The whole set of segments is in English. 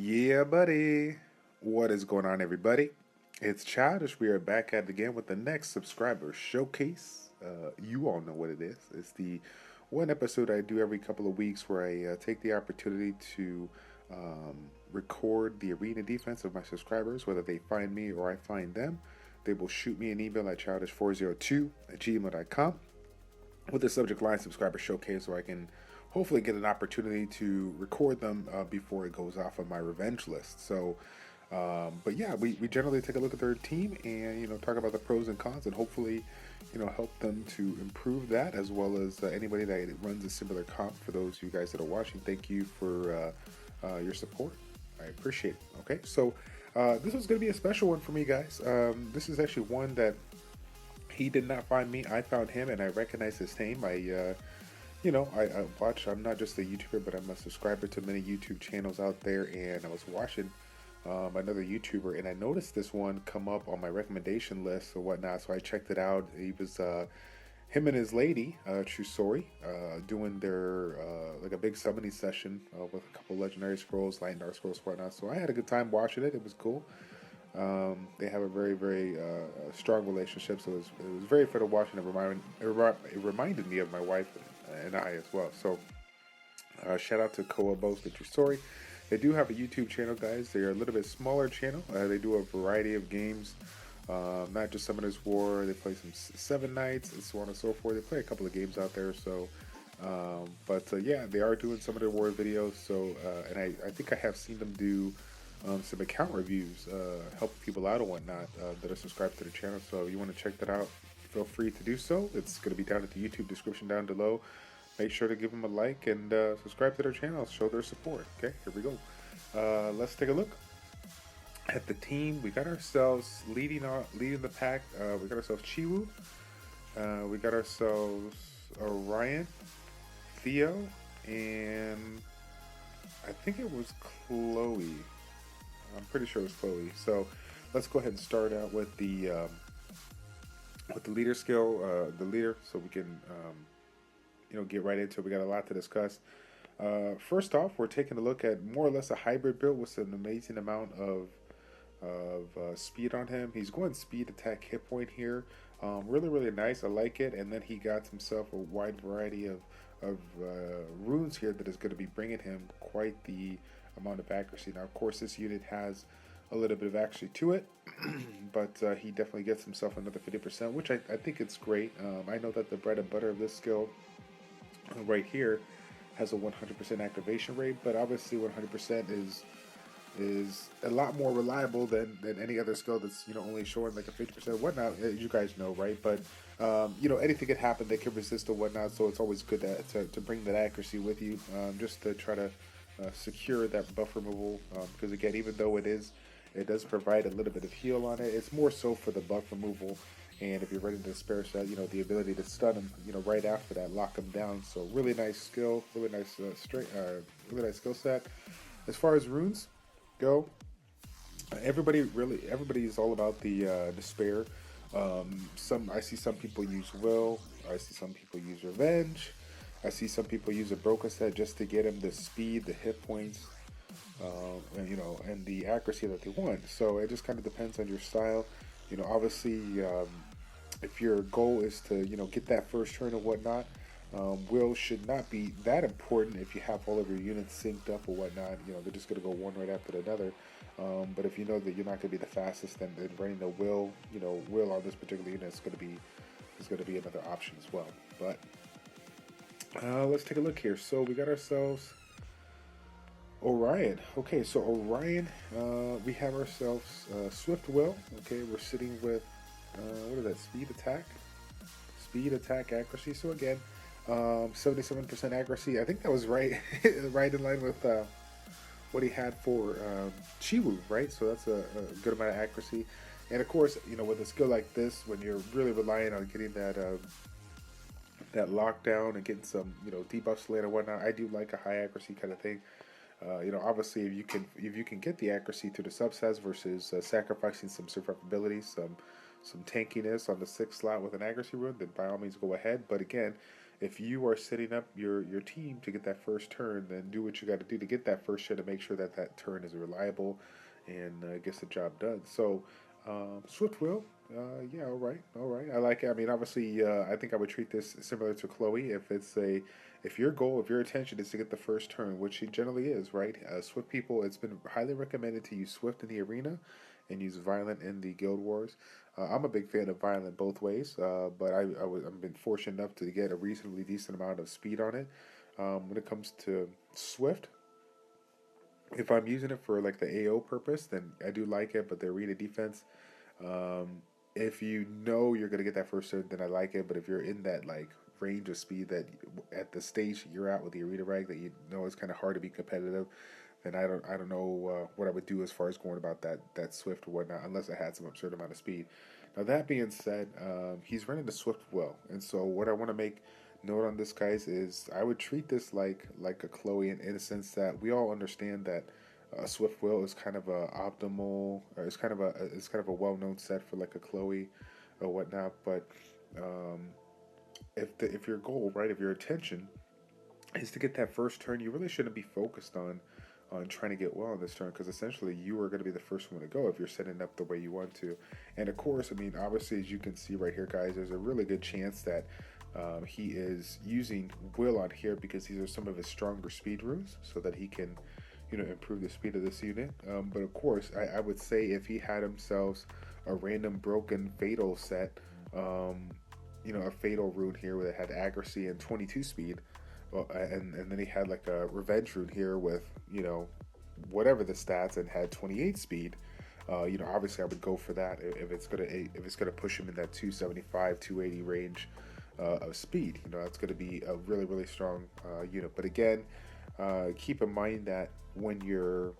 Yeah, buddy. What is going on, everybody? It's Childish. We are back at it again with the next subscriber showcase. You all know what it is. It's the one episode I do every couple of weeks where I take the opportunity to record the arena defense of my subscribers, whether they find me or I find them. They will shoot me an email at childish402@gmail.com with the subject line subscriber showcase so I can hopefully get an opportunity to record them before it goes off on my revenge list. But yeah, we generally take a look at their team and talk about the pros and cons and hopefully help them to improve that as well as anybody that runs a similar comp. For those of you guys that are watching, thank you for your support. I appreciate it. Okay, so this was going to be a special one for me, guys. This is actually one that he did not find me. I found him, and I recognize his name. I watch. I'm not just a YouTuber, but I'm a subscriber to many YouTube channels out there. And I was watching another YouTuber, and I noticed this one come up on my recommendation list or whatnot. So I checked it out. He was him and his lady, True Story, doing their like a big summoning session with a couple legendary scrolls, light and dark scrolls, whatnot. So I had a good time watching it. It was cool. They have a very strong relationship, so it was very fun to watch, and it reminded me of my wife and I as well. So shout out to Koabosk and True Story. They do have a YouTube channel, guys. They are a little bit smaller channel. They do a variety of games, not just Summoner's War. They play some Seven Nights and so on and so forth. They play a couple of games out there. So, yeah, they are doing some of their war videos. So, and I think I have seen them do some account reviews, help people out and whatnot that are subscribed to the channel. So if you want to check that out, feel free to do so. It's going to be down at the YouTube description down below. Make sure to give them a like and subscribe to their channel. Show their support. Okay, here we go. Let's take a look at the team. We got ourselves leading the pack. We got ourselves Chiwu. We got ourselves Orion, Theo, and I think it was Chloe. I'm pretty sure it was Chloe. So let's go ahead and start out with the leader skill, the leader, so we can get right into it. We got a lot to discuss. First off, we're taking a look at more or less a hybrid build with an amazing amount of speed on him. He's going speed, attack, hit point here. Really nice. I like it. And then he got himself a wide variety of runes here that is going to be bringing him quite the amount of accuracy. Now, of course, this unit has a little bit of accuracy to it, but he definitely gets himself another 50%, which I think it's great. I know that the bread and butter of this skill right here has a 100% activation rate, but obviously 100% is a lot more reliable than any other skill that's only showing like a 50% whatnot. You guys know, right? But anything could happen. They can resist or whatnot, so it's always good to bring that accuracy with you, just to try to secure that buff removal. Because again, even though it does provide a little bit of heal on it, it's more so for the buff removal. And if you're ready to spare set, the ability to stun him, right after that, lock him down. So really nice skill, really nice really nice skill set. As far as runes go, everybody is all about the despair. I see some people use will. I see some people use revenge. I see some people use a broken set just to get him the speed, the hit points, and the accuracy that they want. So it just kind of depends on your style. Obviously, if your goal is to get that first turn or whatnot, will should not be that important if you have all of your units synced up or whatnot. They're just going to go one right after another. But if you know that you're not going to be the fastest, then running the will on this particular unit is going to be another option as well. But let's take a look here. So we got ourselves Orion. Okay, so Orion, we have ourselves Swift Will. Okay, we're sitting with what is that? Speed, attack, accuracy. So again, 77% accuracy. I think that was right, right in line with what he had for Chiwu, right? So that's a good amount of accuracy. And of course, with a skill like this, when you're really relying on getting that lockdown and getting some debuffs later and whatnot, I do like a high accuracy kind of thing. Obviously, if you can get the accuracy to the subsets versus sacrificing some survivability, some tankiness on the 6th slot with an accuracy rune, then by all means go ahead. But again, if you are setting up your team to get that first turn, then do what you got to do to get that first shot to make sure that that turn is reliable and gets the job done. So, Swift Will, yeah, all right, all right. I like it. I mean, obviously, I think I would treat this similar to Chloe. If your goal, if your intention is to get the first turn, which it generally is, right? Swift people, it's been highly recommended to use Swift in the arena and use Violent in the Guild Wars. I'm a big fan of Violent both ways, but I've been fortunate enough to get a reasonably decent amount of speed on it. When it comes to Swift, if I'm using it for like the AO purpose, then I do like it. But the arena defense, if you know you're gonna get that first turn, then I like it. But if you're in that like range of speed that at the stage you're at with the arena rag that you know it's kind of hard to be competitive, then I don't know what I would do as far as going about that Swift or whatnot, unless I had some absurd amount of speed. Now that being said, he's running the Swift well, and so what I want to make note on this, guys, is I would treat this like a Chloe in the sense that we all understand that Swift Will is kind of a optimal, or it's kind of a well known set for like a Chloe or whatnot. But um, if your goal, right, if your intention is to get that first turn, you really shouldn't be focused on trying to get well on this turn because essentially you are going to be the first one to go if you're setting up the way you want to. And of course, I mean, obviously, as you can see right here, guys, there's a really good chance that he is using Will on here because these are some of his stronger speed runes so that he can, improve the speed of this unit. But of course, I would say if he had himself a random broken fatal set, a fatal rune here that had accuracy and 22 speed, well, and then he had like a revenge rune here with whatever the stats and had 28 speed. Obviously I would go for that if it's gonna push him in that 275 280 range of speed. That's gonna be a really really strong unit. But again, keep in mind that when you're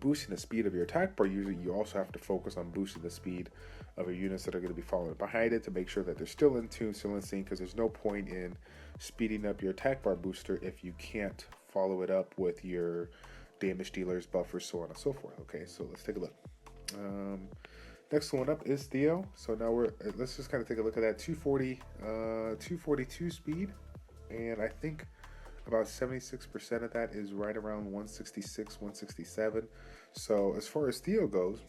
boosting the speed of your attack bar, usually you also have to focus on boosting the speed of your units that are going to be following behind it to make sure that they're still in tune, still in sync, because there's no point in speeding up your attack bar booster if you can't follow it up with your damage dealers, buffers, so on and so forth. Okay, so let's take a look. Next one up is Theo. So now let's just kind of take a look at that 242 speed, and I think about 76% of that is right around 166, 167. So as far as Theo goes,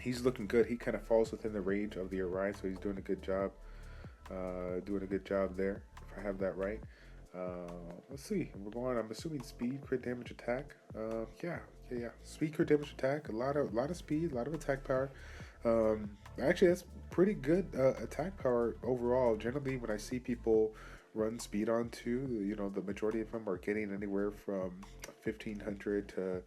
he's looking good. He kind of falls within the range of the Orion, so he's doing a good job. There, if I have that right. Let's see. We're going. I'm assuming speed, crit damage, attack. Yeah. Speed, crit damage, attack. A lot of speed, a lot of attack power. Actually, that's pretty good attack power overall. Generally, when I see people run speed on 2, the majority of them are getting anywhere from 1500 to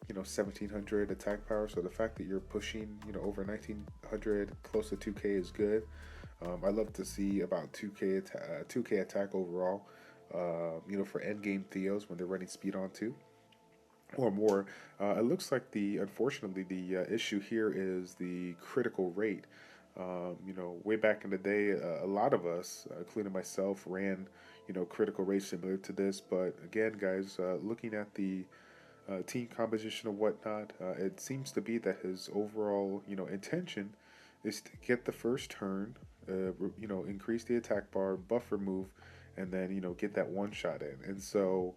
1700 attack power. So the fact that you're pushing over 1900, close to 2k is good. I love to see about 2k attack overall. For end game Theos when they're running speed on 2 or more. It looks like unfortunately the issue here is the critical rate. Way back in the day, a lot of us, including myself, ran critical rate similar to this. But again, guys, looking at the team composition and whatnot, it seems to be that his overall intention is to get the first turn, increase the attack bar, buffer move, and then get that one shot in. And so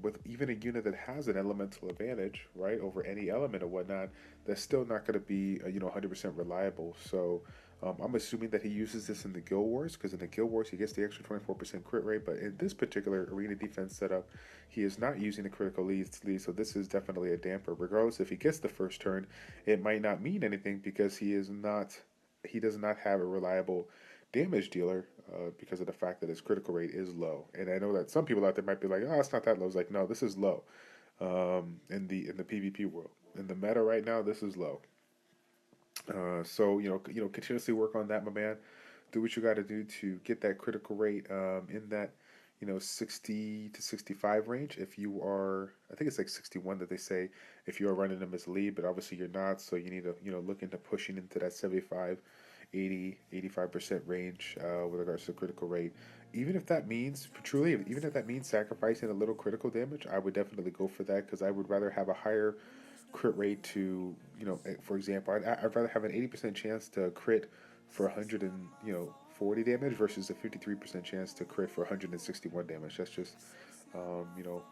with even a unit that has an elemental advantage, right, over any element or whatnot, that's still not going to be 100% reliable. So I'm assuming that he uses this in the Guild Wars, because in the Guild Wars he gets the extra 24% crit rate, but in this particular arena defense setup, he is not using the critical lead, so this is definitely a damper. Regardless, if he gets the first turn, it might not mean anything because he does not have a reliable damage dealer because of the fact that his critical rate is low. And I know that some people out there might be like, oh, it's not that low. It's like, no, this is low in the PvP world. In the meta right now, this is low. So continuously work on that, my man. Do what you got to do to get that critical rate in that 60 to 65 range. If you are, I think it's like 61 that they say if you are running them as lead, but obviously you're not, so you need to look into pushing into that 75, 80, 85% range with regards to critical rate. Even if that means sacrificing a little critical damage, I would definitely go for that, because I would rather have a higher crit rate to, for example, I'd rather have an 80% chance to crit for 100 and 40 damage versus a 53% chance to crit for 161 damage. That's just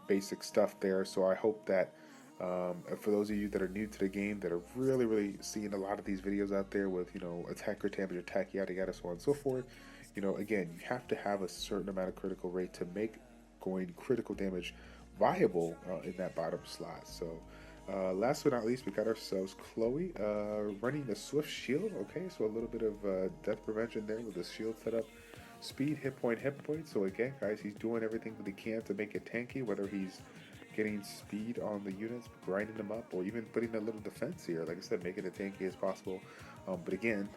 basic stuff there. So I hope that for those of you that are new to the game, that are really seeing a lot of these videos out there with attack crit damage, attack yada yada, so on and so forth, again, you have to have a certain amount of critical rate to make going critical damage viable in that bottom slot. So last but not least, we got ourselves Chloe running the Swift Shield. Okay, so a little bit of death prevention there with the shield setup. Speed, hit point. So again, guys, he's doing everything that he can to make it tanky, whether he's getting speed on the units, grinding them up, or even putting a little defense here. Like I said, making it tanky as possible. But again,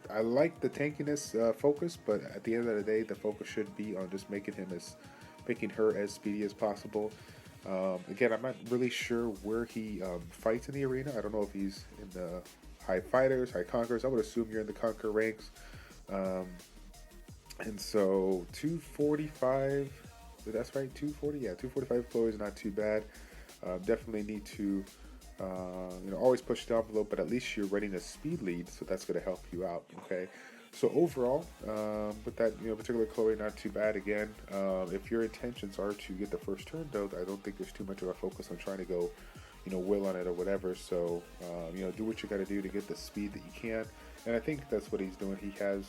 I like the tankiness focus, but at the end of the day, the focus should be on just making her as speedy as possible. Again, I'm not really sure where he fights in the arena. I don't know if he's in the high fighters, high conquerors. I would assume you're in the conqueror ranks. And so 245, that's right, 240, yeah, 245 Chloe is not too bad. Definitely need to, always push the envelope, but at least you're running a speed lead, so that's going to help you out, okay? So overall, with that, particular Chloe, not too bad. Again, if your intentions are to get the first turn, though, I don't think there's too much of a focus on trying to go, will on it or whatever. So, do what you got to do to get the speed that you can. And I think that's what he's doing. He has,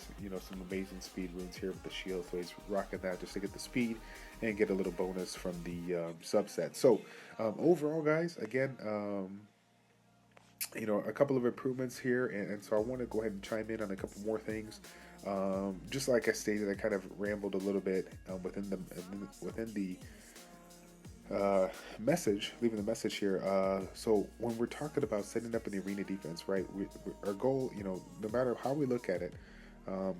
some amazing speed runes here with the shield, so he's rocking that just to get the speed and get a little bonus from the subset. So, overall, guys, again, a couple of improvements here, and so I want to go ahead and chime in on a couple more things. Just like I stated, I kind of rambled a little bit within the message, leaving the message here. So when we're talking about setting up an arena defense, right, our goal, no matter how we look at it,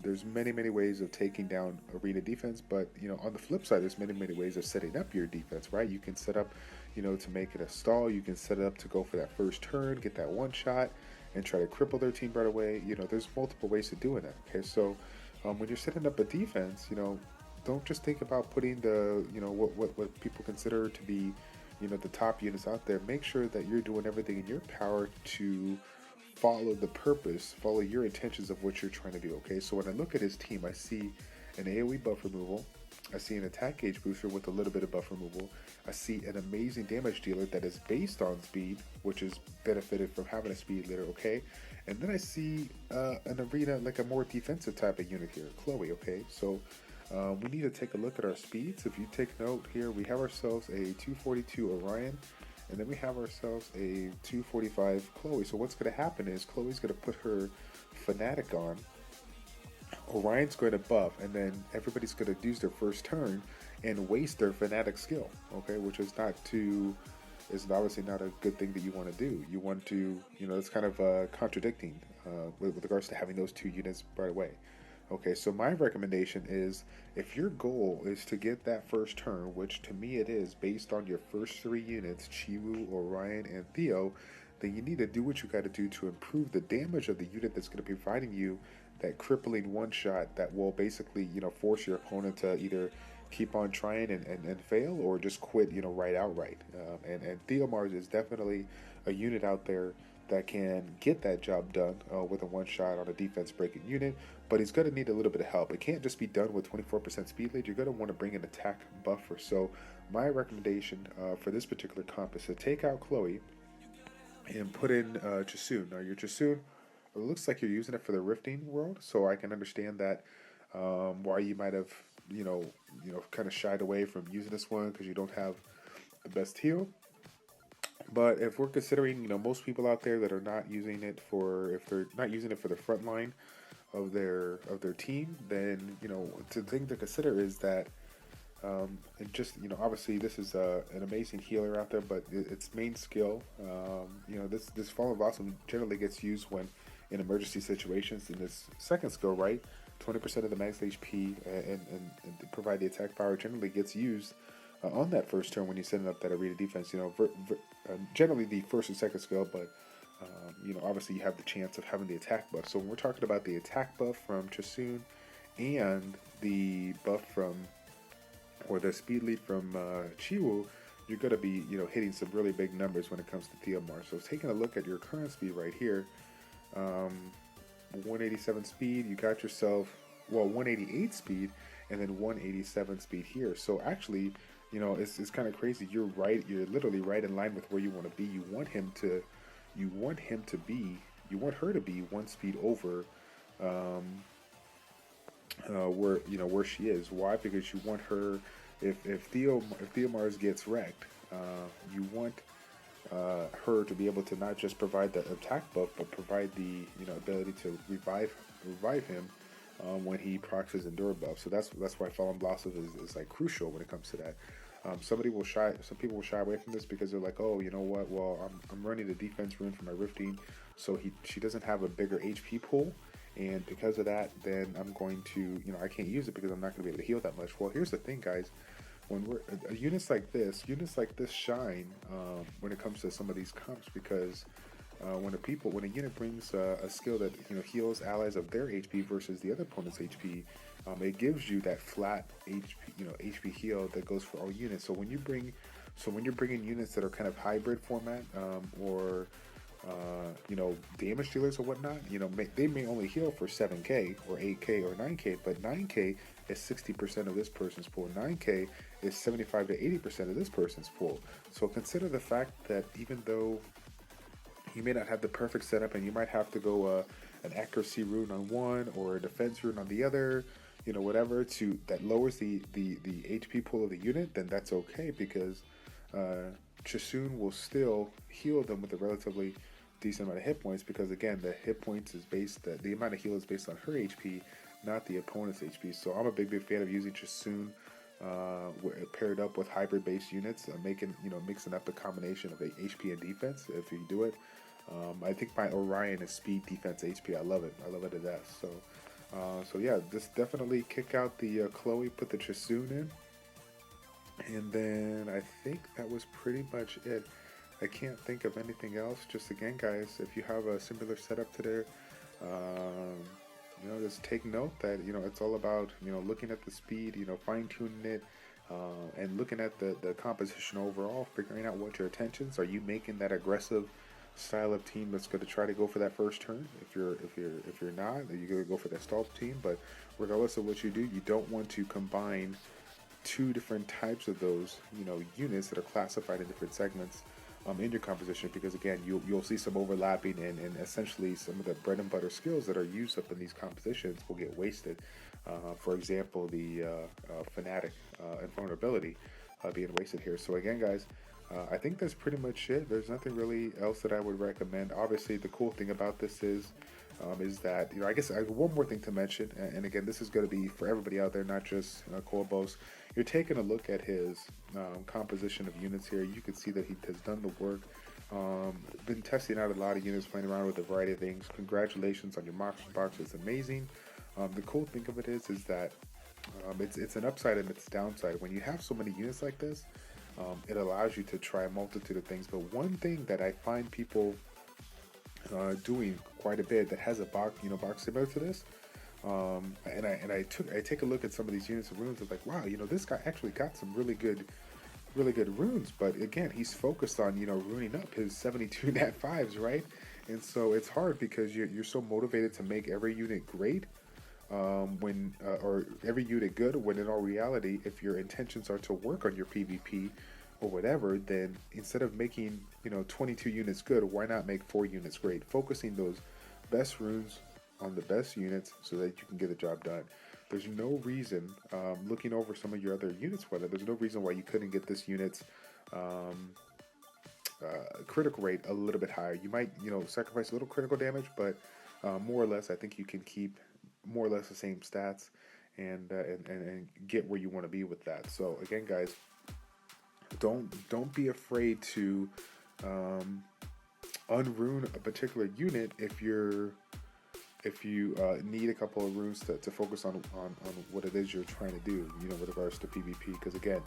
there's many ways of taking down arena defense, but on the flip side, there's many ways of setting up your defense, right? You can set up, to make it a stall. You can set it up to go for that first turn, get that one shot, and try to cripple their team right away. There's multiple ways of doing that. Okay, so when you're setting up a defense, don't just think about putting the, what people consider to be, the top units out there. Make sure that you're doing everything in your power to follow the purpose, follow your intentions of what you're trying to do, okay? So when I look at his team, I see an AoE buff removal. I see an attack gauge booster with a little bit of buff removal. I see an amazing damage dealer that is based on speed, which is benefited from having a speed leader, okay? And then I see an arena, like a more defensive type of unit here, Chloe, okay? So we need to take a look at our speeds. If you take note here, we have ourselves a 242 Orion, and then we have ourselves a 245 Chloe. So what's going to happen is Chloe's going to put her Fanatic on, Orion's going to buff, and then everybody's going to use their first turn and waste their Fanatic skill, okay, which is obviously not a good thing that you want to do. You want to, it's kind of contradicting with regards to having those two units right away. Okay, so my recommendation is, if your goal is to get that first turn, which to me it is based on your first three units, Chiwu, Orion, and Theo, then you need to do what you got to do to improve the damage of the unit that's going to be providing you that crippling one shot that will basically, force your opponent to either keep on trying and fail, or just quit, outright. And Theo Mars is definitely a unit out there that can get that job done with a one shot on a defense breaking unit, but he's going to need a little bit of help. It can't just be done with 24% speed lead. You're going to want to bring an attack buffer. So my recommendation for this particular comp is to take out Chloe and put in Chasun. Now your Chasun, it looks like you're using it for the rifting world, so I can understand that why you might have kind of shied away from using this one, because you don't have the best heal. But if we're considering, most people out there that are not using it if they're not using it for the front line of their team, then the thing to consider is that obviously this is an amazing healer out there, but its main skill, this Fall of Awesome generally gets used when in emergency situations. In this second skill, right, 20% of the max HP and provide the attack power generally gets used on that first turn when you're setting up that arena defense. Generally the first and second skill, but obviously you have the chance of having the attack buff. So when we're talking about the attack buff from Chasun and the buff from, or the speed lead from Chiwu, you're going to be, hitting some really big numbers when it comes to Theomar. So taking a look at your current speed right here, um, 187 speed, you got yourself, well, 188 speed, and then 187 speed here. So actually, it's kind of crazy. You're right. You're literally right in line with where you want to be. You want her to be one speed over, where she is. Why? Because you want her. If Theomars gets wrecked, you want her to be able to not just provide the attack buff, but provide the ability to revive him when he procs his endure buff. So that's why Fallen Blossom is like crucial when it comes to that. Some people will shy away from this because they're like, oh, you know what? Well, I'm running the defense rune for my rifting, so she doesn't have a bigger HP pool, and because of that, then I'm going to, I can't use it because I'm not going to be able to heal that much. Well, here's the thing, guys. When we're units like this shine when it comes to some of these comps, because when a unit brings a skill that heals allies of their HP versus the other opponent's HP, it gives you that flat HP heal that goes for all units. So when you're bringing units that are kind of hybrid format, or damage dealers or whatnot, they may only heal for 7k or 8k or 9k, but 9k is 60% of this person's pool. 9k is 75 to 80% of this person's pool. So consider the fact that even though you may not have the perfect setup and you might have to go an accuracy rune on one or a defense rune on the other, whatever, that lowers the HP pool of the unit, then that's okay, because Chisoon will still heal them with a relatively decent amount of hit points, because again, the hit points is the amount of heal is based on her HP, not the opponent's HP. So I'm a big fan of using Chisoon paired up with hybrid based units, mixing up the combination of HP and defense if you do it. I think my Orion is speed, defense, HP. I love it to death. So yeah, just definitely kick out the Chloe, put the Chisoon in, and then I think that was pretty much it. I can't think of anything else. Just again, guys, if you have a similar setup to there, just take note that it's all about looking at the speed, fine tuning it, and looking at the composition overall, figuring out what your intentions are. You making that aggressive style of team that's going to try to go for that first turn? If you're not, you're going to go for that stall team. But regardless of what you do, you don't want to combine two different types of those units that are classified in different segments in your composition, because again, you'll see some overlapping, and essentially some of the bread and butter skills that are used up in these compositions will get wasted. For example, the Fanatic and Vulnerability being wasted here. So again, guys, I think that's pretty much it. There's nothing really else that I would recommend. Obviously, the cool thing about this is that, I guess I have one more thing to mention, and again, this is going to be for everybody out there, not just Koabosk. You're taking a look at his composition of units here. You can see that he has done the work. Been testing out a lot of units, playing around with a variety of things. Congratulations on your monster box. It's amazing. The cool thing of it is that it's an upside and it's a downside. When you have so many units like this, it allows you to try a multitude of things. But one thing that I find people doing quite a bit that has a box similar to this, and I take a look at some of these units of runes. I'm like, wow, this guy actually got some really good runes. But again, he's focused on ruining up his 72 nat 5s, right? And so it's hard because you're so motivated to make every unit great, or every unit good, when in all reality, if your intentions are to work on your PvP or whatever, then instead of making 22 units good, why not make 4 units great? Focusing those best runes on the best units so that you can get the job done. There's no reason, looking over some of your other units, there's no reason why you couldn't get this unit's critical rate a little bit higher. You might sacrifice a little critical damage, but more or less I think you can keep more or less the same stats and get where you want to be with that. So again, guys, don't be afraid to unrune a particular unit if you need a couple of runes to focus on what it is you're trying to do, with regards to PvP. Because again,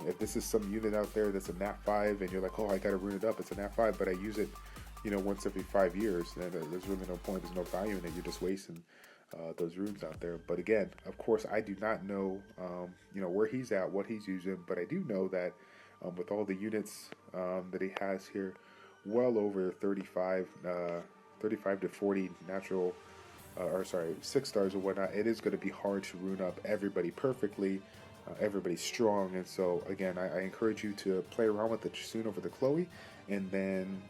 if this is some unit out there that's a nat 5 and you're like, oh, I gotta rune it up, it's a nat 5, but I use it once every 5 years, then there's really no point, there's no value in it. You're just wasting those runes out there. But again, of course, I do not know where he's at, what he's using, but I do know that with all the units that he has here, well over 35 to 40 natural, or sorry, 6 stars or whatnot. It is going to be hard to rune up everybody perfectly. Everybody's strong, and so again, I encourage you to play around with the Chisun over the Chloe, and then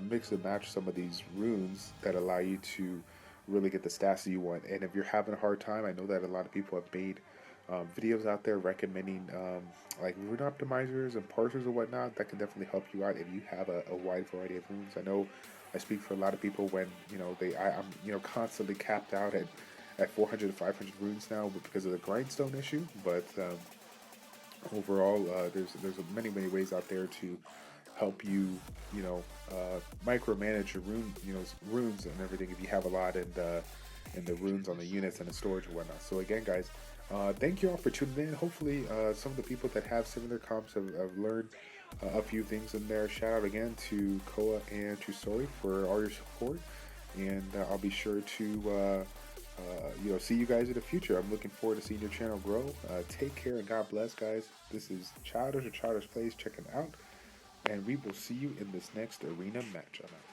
mix and match some of these runes that allow you to really get the stats that you want. And if you're having a hard time, I know that a lot of people have made videos out there recommending like rune optimizers and parsers and whatnot that can definitely help you out if you have a wide variety of runes. I know I speak for a lot of people when I'm constantly capped out at 400 to 500 runes now because of the grindstone issue, but overall there's many ways out there to help you micromanage your runes and everything if you have a lot and the runes on the units and the storage and whatnot. So again, guys, thank you all for tuning in. Hopefully some of the people that have similar comps have learned a few things in there. Shout out again to Koa and to Sori for all your support, and I'll be sure to see you guys in the future. I'm looking forward to seeing your channel grow. Take care and God bless, guys. This is Childish or ChildishPlays checking out, and we will see you in this next arena match. I'm out.